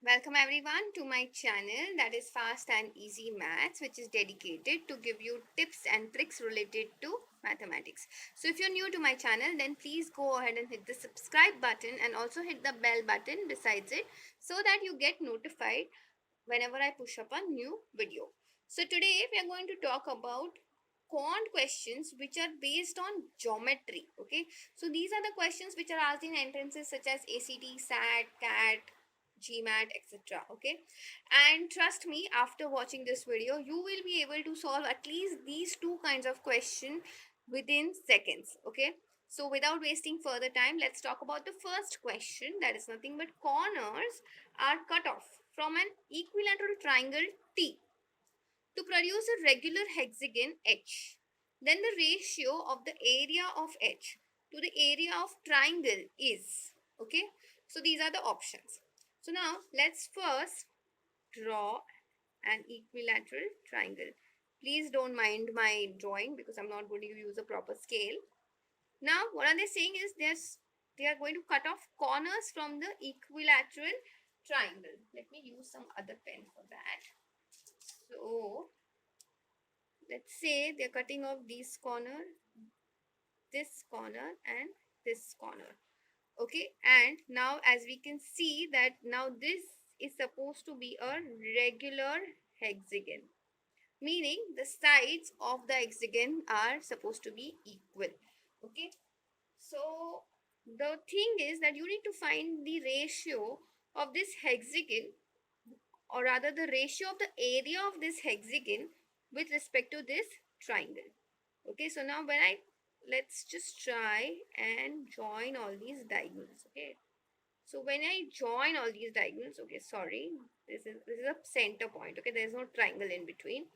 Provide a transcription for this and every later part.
Welcome everyone to my channel, that is Fast and Easy Maths, which is dedicated to give you tips and tricks related to mathematics. So if you're new to my channel, then please go ahead and hit the subscribe button and also hit the bell button besides it, so that you get notified whenever I push up a new video. So today we are going to talk about quant questions which are based on geometry. Okay, so these are the questions which are asked in entrances such as ACT, SAT, CAT, GMAT, etc. Okay, and trust me, after watching this video you will be able to solve at least these two kinds of question within seconds. Okay, so without wasting further time, let's talk about the first question. That is nothing but corners are cut off from an equilateral triangle T to produce a regular hexagon H. Then the ratio of the area of H to the area of triangle is. Okay, so these are the options. So now let's first draw an equilateral triangle. Please don't mind my drawing because I'm not going to use a proper scale. Now what are they saying is they are going to cut off corners from the equilateral triangle. Let me use some other pen for that. So let's say they're cutting off this corner and this corner. Okay, and now as we can see that now this is supposed to be a regular hexagon, meaning the sides of the hexagon are supposed to be equal. Okay, so the thing is that you need to find the ratio of this hexagon, or rather the ratio of the area of this hexagon with respect to this triangle. Okay, so now when I let's just try and join all these diagonals. Okay, so when I join all these diagonals, okay, sorry, this is a center point. Okay, there's no triangle in between.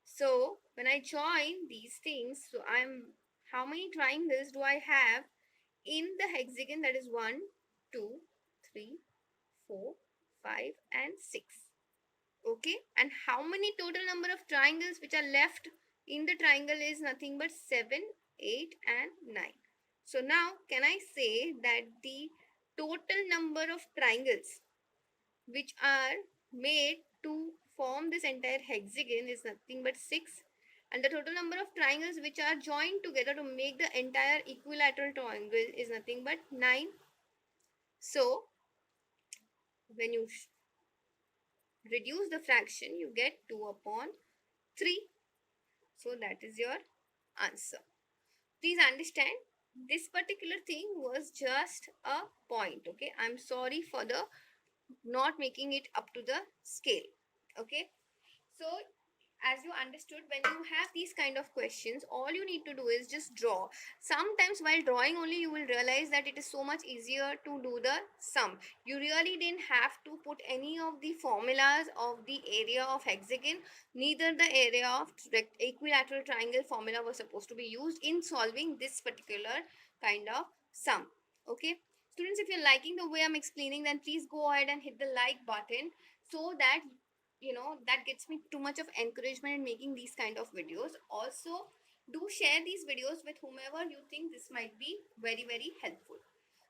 So when I join these things, so I'm how many triangles do I have in the hexagon? That is 1, 2, 3, 4, 5 and 6. Okay, and how many total number of triangles which are left in the triangle is nothing but 7, 8 and 9. So now can I say that the total number of triangles which are made to form this entire hexagon is nothing but 6, and the total number of triangles which are joined together to make the entire equilateral triangle is nothing but 9. So when you reduce the fraction, you get 2 upon 3. So that is your answer. Please understand, this particular thing was just a point. Okay, I'm sorry for the not making it up to the scale. Okay, so as you understood, when you have these kind of questions, all you need to do is just draw. Sometimes while drawing only you will realize that it is so much easier to do the sum. You really didn't have to put any of the formulas of the area of hexagon, neither the area of equilateral triangle formula was supposed to be used in solving this particular kind of sum. Okay, students, if you're liking the way I'm explaining, then please go ahead and hit the like button, so that that gets me too much of encouragement in making these kind of videos. Also, do share these videos with whomever you think this might be very helpful.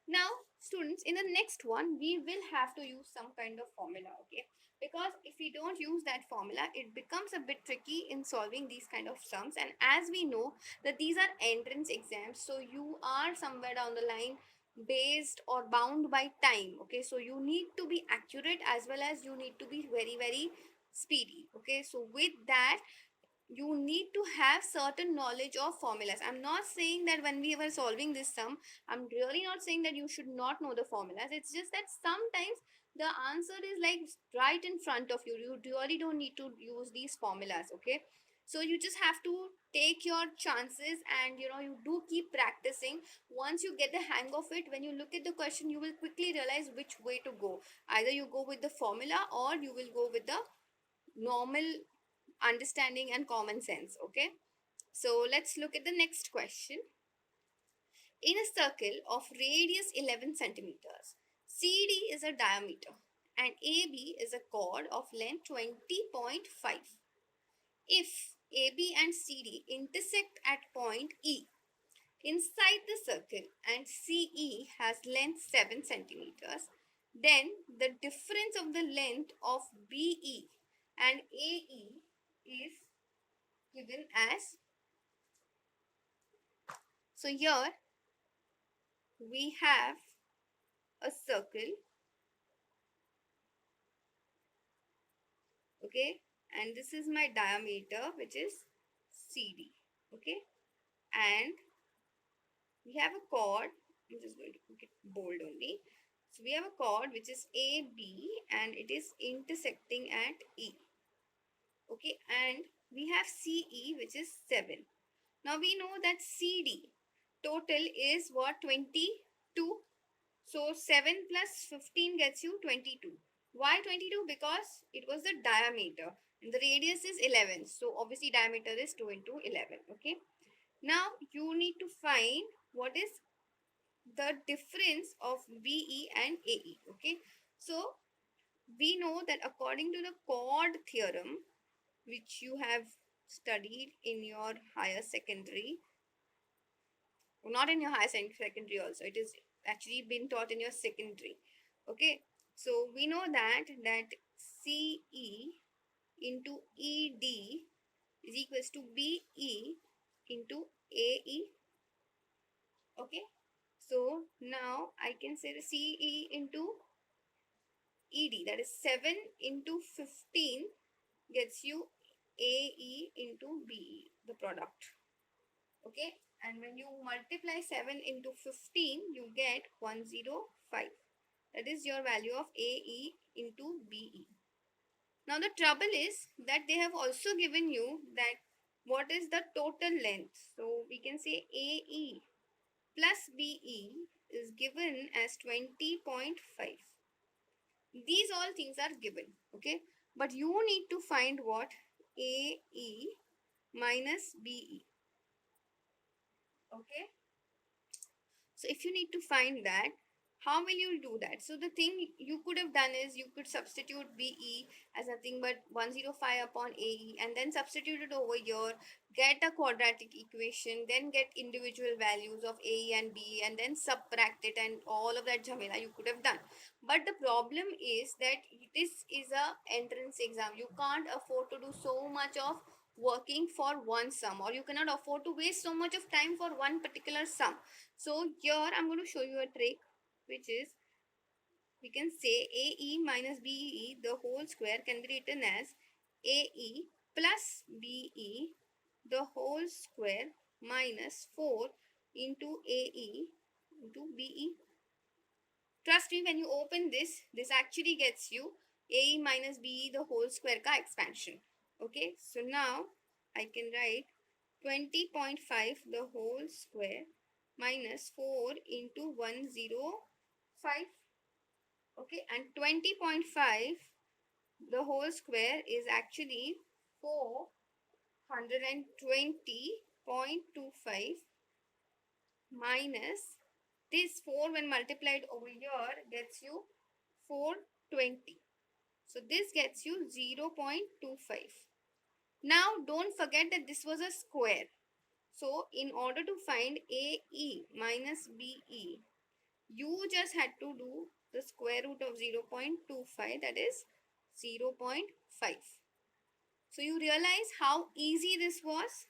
Now students, in the next one we will have to use some kind of formula. Okay, because if we don't use that formula, it becomes a bit tricky in solving these kind of sums. And as we know that these are entrance exams, so you are somewhere down the line based or bound by time. Okay, so you need to be accurate as well as you need to be very speedy. Okay, so with that you need to have certain knowledge of formulas. I'm not saying that when we were solving this sum, I'm really not saying that you should not know the formulas. It's just that sometimes the answer is like right in front of you. You really don't need to use these formulas. Okay, so you just have to take your chances, and you do keep practicing. Once you get the hang of it, when you look at the question, you will quickly realize which way to go. Either you go with the formula or you will go with the normal understanding and common sense. Okay, so let's look at the next question. In a circle of radius 11 centimeters, CD is a diameter and AB is a chord of length 20.5. If AB and CD intersect at point E inside the circle and CE has length 7 centimeters, then the difference of the length of BE and AE is given as, so here we have a circle, okay, and this is my diameter, which is CD, okay, and we have a chord. I'm just going to make it bold only. So we have a chord which is AB and it is intersecting at E, okay, and we have CE which is 7. Now we know that CD total is what, 22. So 7 plus 15 gets you 22. Why 22? Because it was the diameter and the radius is 11. So obviously diameter is 2 into 11. Okay. Now you need to find what is the difference of BE and AE. Okay. So we know that according to the chord theorem, which you have studied in your higher secondary, not in your higher secondary also, it is actually been taught in your secondary, okay, so we know that CE into ED is equals to BE into AE, okay, so now I can say the CE into ED, that is 7 into 15 gets you AE into BE, the product, okay, and when you multiply 7 into 15 you get 105. That is your value of AE into BE. Now the trouble is that they have also given you that what is the total length. So we can say AE plus BE is given as 20.5. These all things are given, okay, but you need to find what, AE minus BE, okay. So if you need to find that, how will you do that? So the thing you could have done is you could substitute BE as nothing but 105 upon AE and then substitute it over here, get a quadratic equation, then get individual values of AE and BE and then subtract it, and all of that jhamela you could have done. But the problem is that this is a entrance exam. You can't afford to do so much of working for one sum, or you cannot afford to waste so much of time for one particular sum. So here I'm going to show you a trick, which is we can say AE minus BE the whole square can be written as AE plus BE the whole square minus 4 into AE into BE. Trust me, when you open this actually gets you AE minus BE the whole square ka expansion. Okay, so now I can write 20.5 the whole square minus 4 into 105, okay, and 20.5 the whole square is actually 420.25 minus this 4 when multiplied over here gets you 420, so this gets you 0.25. Now don't forget that this was a square. So in order to find AE minus BE, you just had to do the square root of 0.25, that is 0.5. So you realize how easy this was,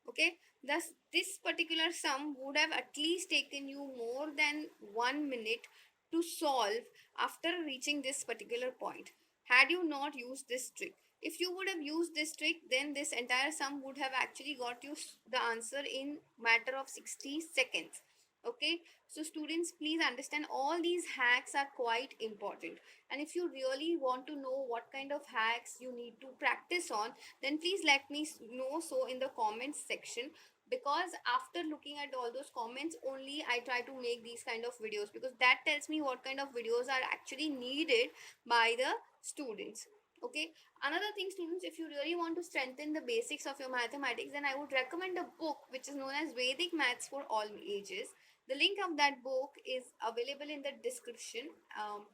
okay. Thus this particular sum would have at least taken you more than 1 minute to solve after reaching this particular point, had you not used this trick. If you would have used this trick, then this entire sum would have actually got you the answer in matter of 60 seconds, okay. So students, please understand all these hacks are quite important, and if you really want to know what kind of hacks you need to practice on, then please let me know so in the comments section, because after looking at all those comments only I try to make these kind of videos, because that tells me what kind of videos are actually needed by the students, okay. Another thing, students, if you really want to strengthen the basics of your mathematics, then I would recommend a book which is known as Vedic Maths for All Ages. The link of that book is available in the description.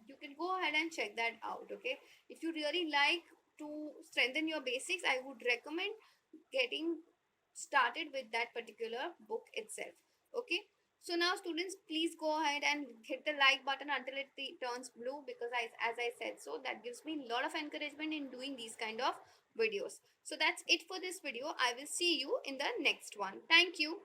You can go ahead and check that out, okay. If you really like to strengthen your basics, I would recommend getting started with that particular book itself, okay. So now students, please go ahead and hit the like button until it turns blue, because as I said, so that gives me a lot of encouragement in doing these kind of videos. So that's it for this video. I will see you in the next one. Thank you.